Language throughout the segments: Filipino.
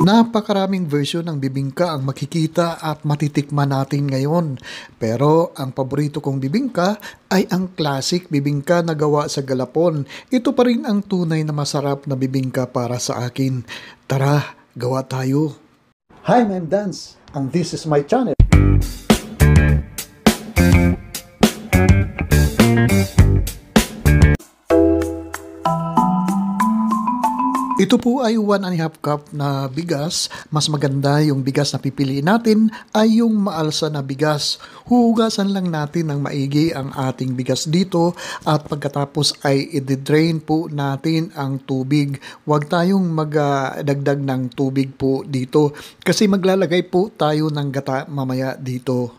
Napakaraming version ng bibingka ang makikita at matitikman natin ngayon. Pero ang paborito kong bibingka ay ang classic bibingka na gawa sa galapon. Ito pa rin ang tunay na masarap na bibingka para sa akin. Tara, gawa tayo. Hi, I'm Dance, and this is my channel. Ito po ay 1½ cup na bigas. Mas maganda yung bigas na pipiliin natin ay yung maalsa na bigas. Huhugasan lang natin ng maigi ang ating bigas dito at pagkatapos ay i-drain po natin ang tubig. Huwag tayong magdagdag ng tubig po dito kasi maglalagay po tayo ng gata mamaya dito.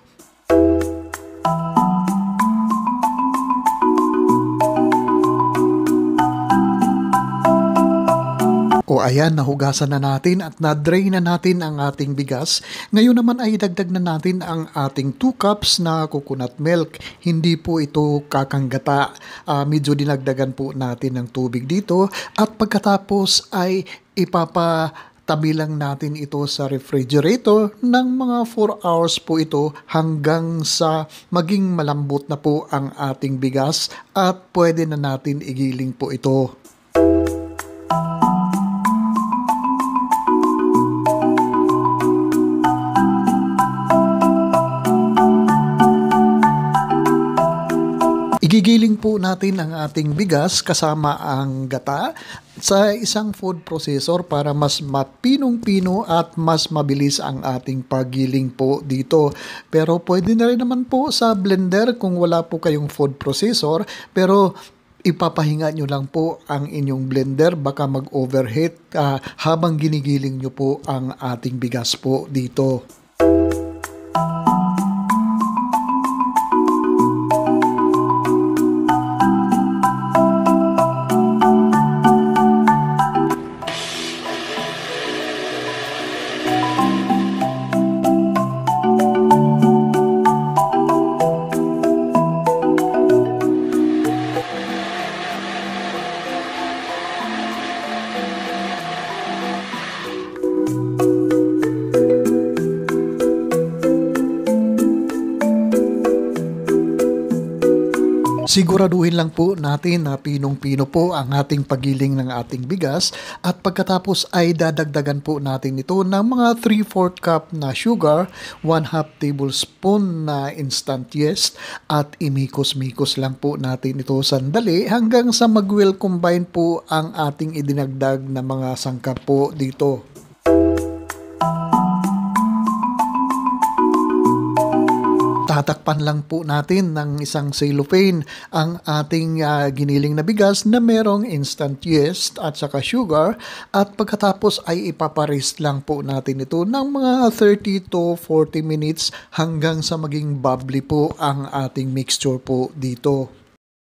O ayan, nahugasan na natin at na-drain na natin ang ating bigas. Ngayon naman ay dagdag na natin ang ating 2 cups na coconut milk. Hindi po ito kakanggata. Medyo dinagdagan po natin ng tubig dito. At pagkatapos ay ipapatabi lang natin ito sa refrigerator ng mga 4 hours po ito hanggang sa maging malambot na po ang ating bigas at pwede na natin igiling po ito. Igigiling po natin ang ating bigas kasama ang gata sa isang food processor para mas mapinong-pino at mas mabilis ang ating paggiling po dito. Pero pwede na rin naman po sa blender kung wala po kayong food processor, pero ipapahinga nyo lang po ang inyong blender, baka mag-overheat habang ginigiling nyo po ang ating bigas po dito. Siguraduhin lang po natin na pinong-pino po ang ating paggiling ng ating bigas at pagkatapos ay dadagdagan po natin ito ng mga 3/4 cup na sugar, 1/2 tablespoon na instant yeast at imikos-mikos lang po natin ito sandali hanggang sa mag-well combine po ang ating idinagdag na mga sangkap po dito. Tatakpan lang po natin ng isang cellophane ang ating giniling na bigas na merong instant yeast at saka sugar at pagkatapos ay ipaparest lang po natin ito ng mga 30 to 40 minutes hanggang sa maging bubbly po ang ating mixture po dito.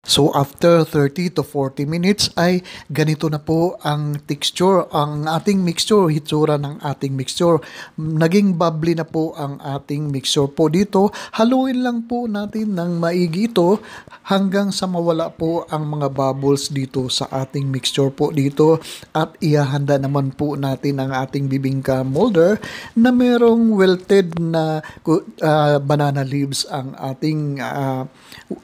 So after 30 to 40 minutes ay ganito na po ang texture, ang ating mixture, hitsura ng ating mixture. Naging bubbly na po ang ating mixture po dito. Haluin lang po natin ng maigi ito hanggang sa mawala po ang mga bubbles dito sa ating mixture po dito. At ihahanda naman po natin ang ating bibingka molder na merong wilted na banana leaves ang ating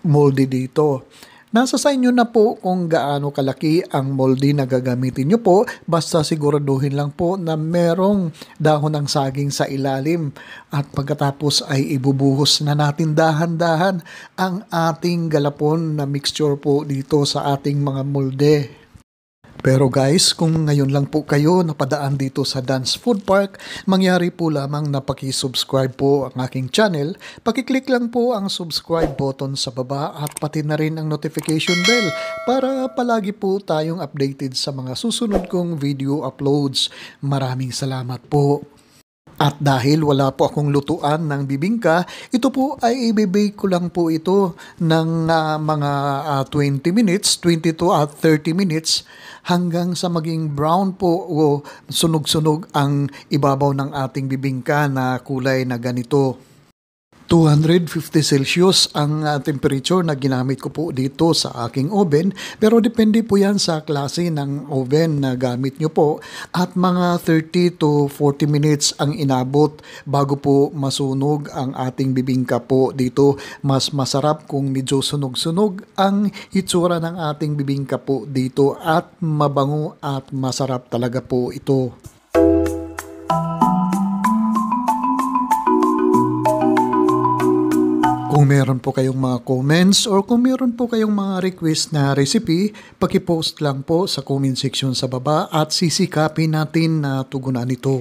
moldy dito. Nasa sa inyo na po kung gaano kalaki ang moldy na gagamitin nyo po, basta siguraduhin lang po na merong dahon ng saging sa ilalim at pagkatapos ay ibubuhos na natin dahan-dahan ang ating galapon na mixture po dito sa ating mga molde. Pero guys, kung ngayon lang po kayo napadaan dito sa Dance Food Park, mangyari po lamang na paki-subscribe po ang aking channel. Paki-click lang po ang subscribe button sa baba at pati na rin ang notification bell para palagi po tayong updated sa mga susunod kong video uploads. Maraming salamat po. At dahil wala po akong lutuan ng bibingka, ito po ay i-bake ko lang po ito ng mga 20 minutes, 20 to 30 minutes hanggang sa maging brown po o sunog-sunog ang ibabaw ng ating bibingka na kulay na ganito. 250 Celsius ang temperature na ginamit ko po dito sa aking oven, pero depende po yan sa klase ng oven na gamit nyo po, at mga 30 to 40 minutes ang inabot bago po masunog ang ating bibingka po dito. Mas masarap kung medyo sunog-sunog ang itsura ng ating bibingka po dito, at mabango at masarap talaga po ito. Kung meron po kayong mga comments or kung meron po kayong mga request na recipe, pakipost lang po sa comment section sa baba at sisikapin natin na tugunan ito.